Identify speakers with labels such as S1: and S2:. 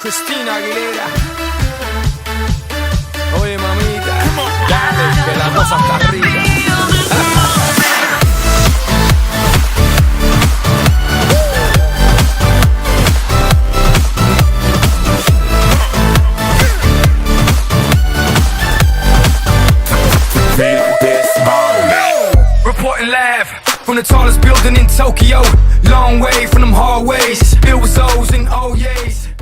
S1: Cristina Aguilera. Oye, mamita, dale, que la cosa está arriba. Reporting live from the tallest building in Tokyo. Long way from them hallways, filled with O's and O's.